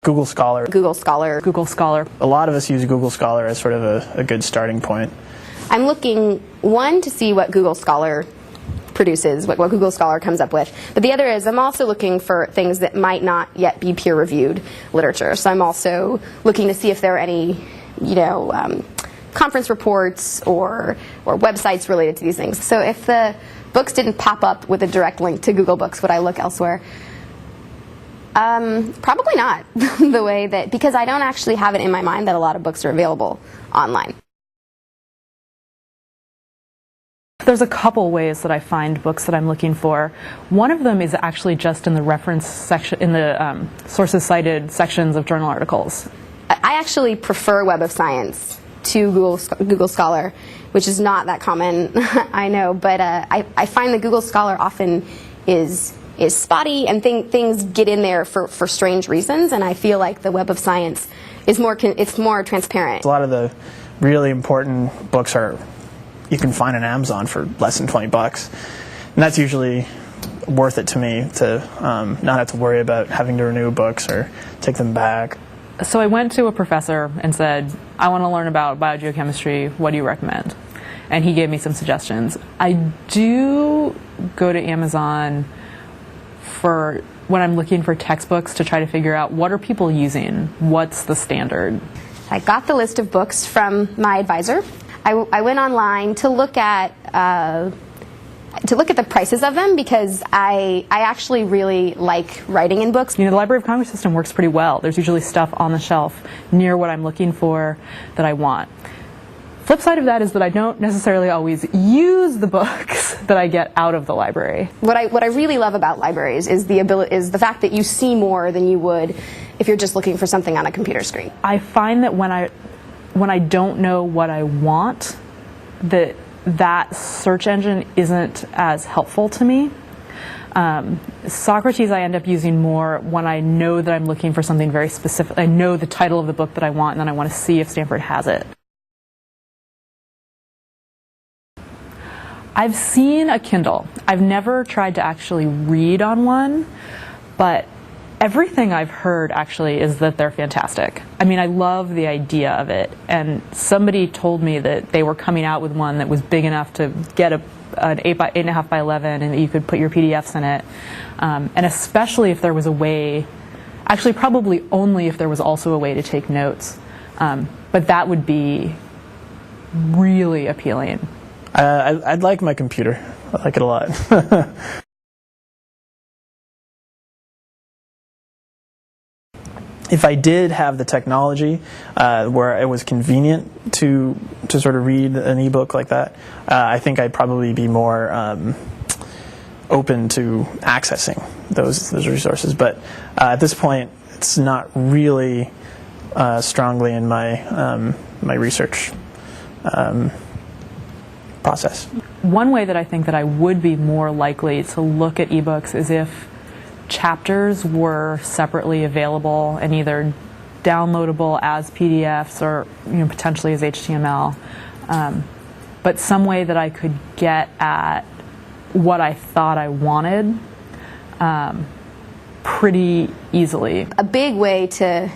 Google Scholar. Google Scholar. Google Scholar. A lot of us use Google Scholar as sort of a good starting point. I'm looking, one, to see what Google Scholar produces, what Google Scholar comes up with. But the other is I'm also looking for things that might not yet be peer-reviewed literature. So I'm also looking to see if there are any, conference reports or websites related to these things. So if the books didn't pop up with a direct link to Google Books, would I look elsewhere? Probably not. The way that, because I don't actually have it in my mind that a lot of books are available online. There's a couple ways that I find books that I'm looking for. One of them is actually just in the reference section, in the sources cited sections of journal articles. I actually prefer Web of Science to Google Scholar, which is not that common, I know, but I find that Google Scholar often is spotty, and things get in there for strange reasons, and I feel like the Web of Science is more transparent. A lot of the really important books you can find on Amazon for less than 20 bucks, and that's usually worth it to me to not have to worry about having to renew books or take them back. So I went to a professor and said, I want to learn about biogeochemistry, what do you recommend? And he gave me some suggestions. I do go to Amazon for when I'm looking for textbooks to try to figure out what are people using, what's the standard. I got the list of books from my advisor. I went online to look at the prices of them because I actually really like writing in books. The Library of Congress system works pretty well. There's usually stuff on the shelf near what I'm looking for that I want. Flip side of that is that I don't necessarily always use the books that I get out of the library. What I really love about libraries is the fact that you see more than you would if you're just looking for something on a computer screen. I find that when I don't know what I want, that search engine isn't as helpful to me. Socrates I end up using more when I know that I'm looking for something very specific. I know the title of the book that I want, and then I want to see if Stanford has it. I've seen a Kindle. I've never tried to actually read on one, but everything I've heard actually is that they're fantastic. I mean, I love the idea of it, and somebody told me that they were coming out with one that was big enough to get an 8.5 by 11 and that you could put your PDFs in it, and especially if there was a way, actually probably only if there was also a way to take notes, but that would be really appealing. I'd like my computer. I like it a lot. If I did have the technology where it was convenient to sort of read an ebook like that, I think I'd probably be more open to accessing those resources. But at this point, it's not really strongly in my my research process. One way that I think that I would be more likely to look at ebooks is if chapters were separately available and either downloadable as PDFs or potentially as HTML, but some way that I could get at what I thought I wanted pretty easily. A big way to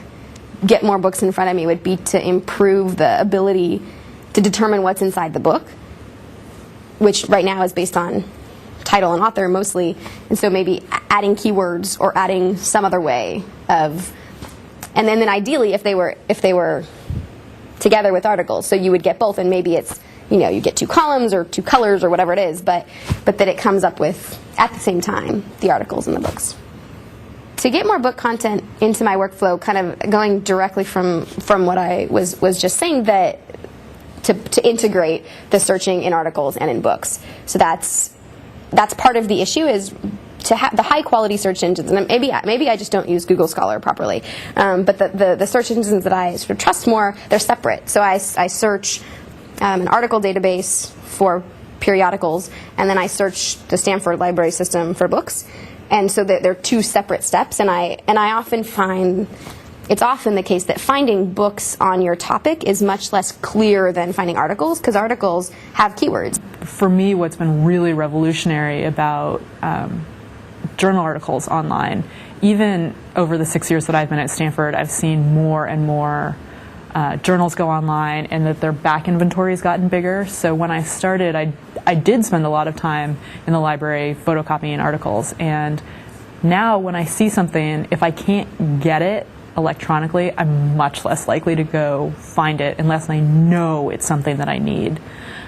get more books in front of me would be to improve the ability to determine what's inside the book, which right now is based on title and author mostly, and so maybe adding keywords or adding some other way of, and then ideally if they were together with articles, so you would get both, and maybe it's you get two columns or two colors or whatever it is, but that it comes up with at the same time the articles and the books. To get more book content into my workflow, kind of going directly from what I was just saying, that to integrate the searching in articles and in books. So that's part of the issue, is to have the high quality search engines. And maybe I just don't use Google Scholar properly, but the search engines that I sort of trust more, they're separate. So I search an article database for periodicals, and then I search the Stanford library system for books. And so they're two separate steps. And I often find it's often the case that finding books on your topic is much less clear than finding articles, because articles have keywords. For me, what's been really revolutionary about journal articles online. Even over the 6 years that I've been at Stanford, I've seen more and more journals go online, and that their back inventory has gotten bigger. So when I started, I did spend a lot of time in the library photocopying articles, and now when I see something, if I can't get it electronically, I'm much less likely to go find it unless I know it's something that I need.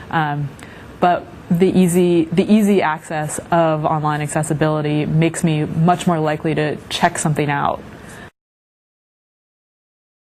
But the easy access of online accessibility makes me much more likely to check something out